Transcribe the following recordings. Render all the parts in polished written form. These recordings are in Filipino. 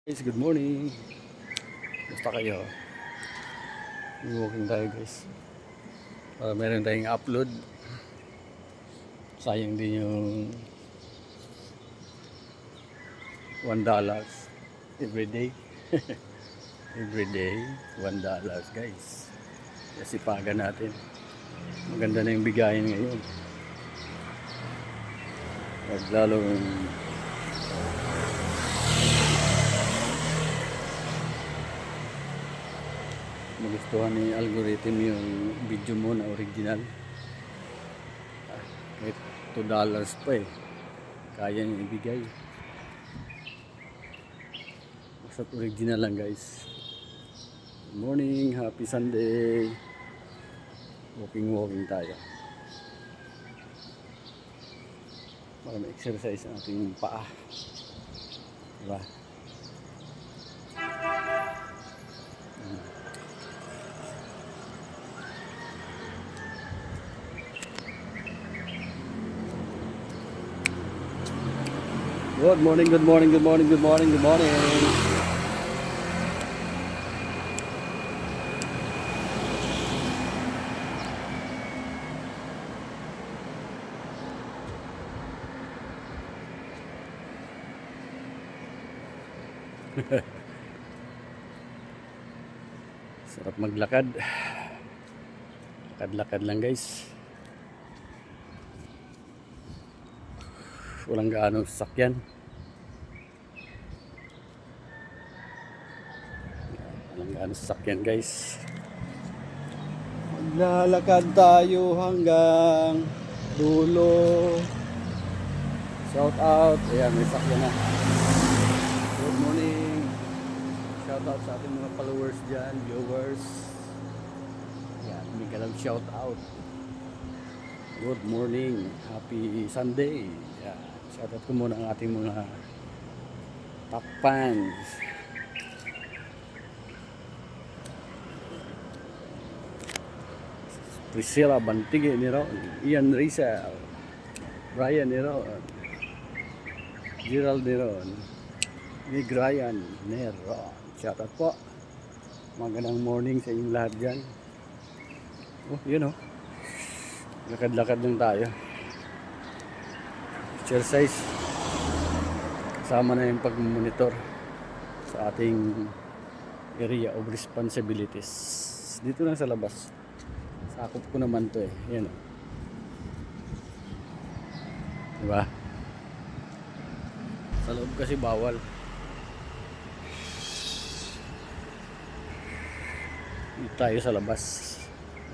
Guys, good morning. Basta kayo. Walking tayo guys. Para meron tayong upload. Sayang din yung $1 every day. Every day, $1 guys. Kasi paga natin. Maganda na yung bigayan ngayon. Lalong magustuhan ni algorithm yung video mo na original. Kahit $2 pa eh, kaya nyo ibigay. Basta original lang guys. Good morning, happy Sunday. Walking tayo para ma-exercise ang ating paa, diba? Good morning, good morning, good morning, good morning, good morning. Sarap maglakad. Lakad-lakad lang guys. Walang gaano sasakyan. Walang gaano sasakyan guys. Maglalakad tayo hanggang dulo. Shout out. Ayan, may sakyan na. Good morning. Shout out sa ating mga followers dyan, viewers. Ayan, may galang shout out. Good morning. Happy Sunday. Ayan, shout out ko muna ang ating mga top fans. Priscilla Bantige ni Ron, Ian Rizal, Brian ni Ron, Gerald ni Ron, Nick Ryan ni Ron. Shout out po. Magandang morning sa inyong lahat dyan. Oh, yun oh. Lakad-lakad lang tayo. Exercise. Kasama na yung pag-monitor sa ating area of responsibilities. Dito lang sa labas. Sakop ko naman to eh. Yan oh. Diba? Sa loob kasi bawal. Dito tayo sa labas.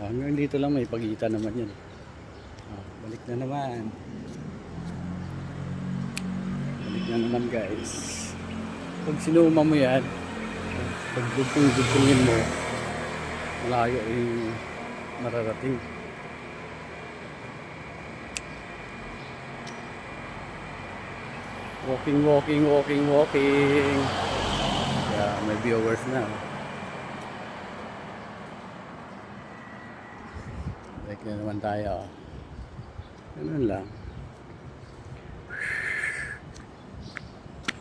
Hanggang dito lang may pagitan naman yan. Balik na naman. Balik na naman guys. Pag sinuma mo yan, pag dugtong-dugtongin mo, malayo yung mararating. Walking. Yeah, may viewers na. Balik na naman tayo. Ganun lang.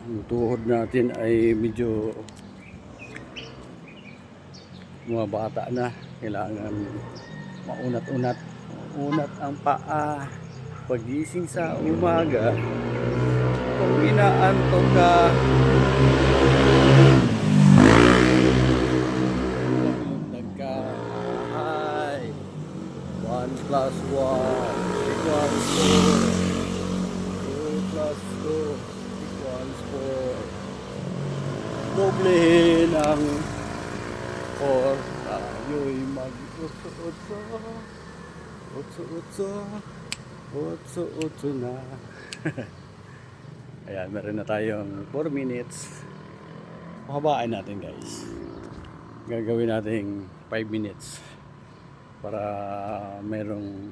Ang tuhod natin ay medyo mga bata na. Kailangan maunat-unat. Unat ang paa. Pagising sa umaga, kung inaantok ka, ay 1 plus 1 equals 4, 2 plus 2 equals 4. Doblehin ang 4, tayo'y mag-utso-utso na. Ayan, meron na tayong 4 minutes. Pahabaan natin guys. Gagawin natin 5 minutes para merong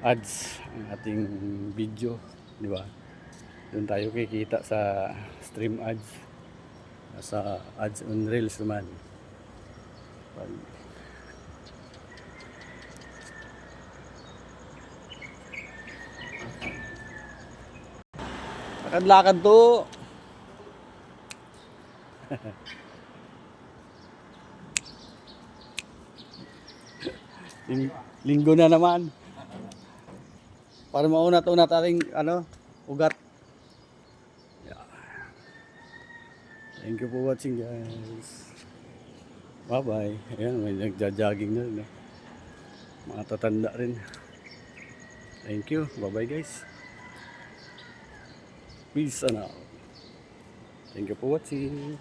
ads ang ating video, di ba? Doon tayo kikita sa stream ads, sa ads on reels naman. Lakad-lakad to. Linggo na naman. Para maunat-unat ating ugat. Yeah. Thank you for watching guys. Bye-bye. Ayan, may nagja-jogging na rin. Mga tatanda rin. Thank you. Bye-bye guys. Peace and out. Thank you for watching.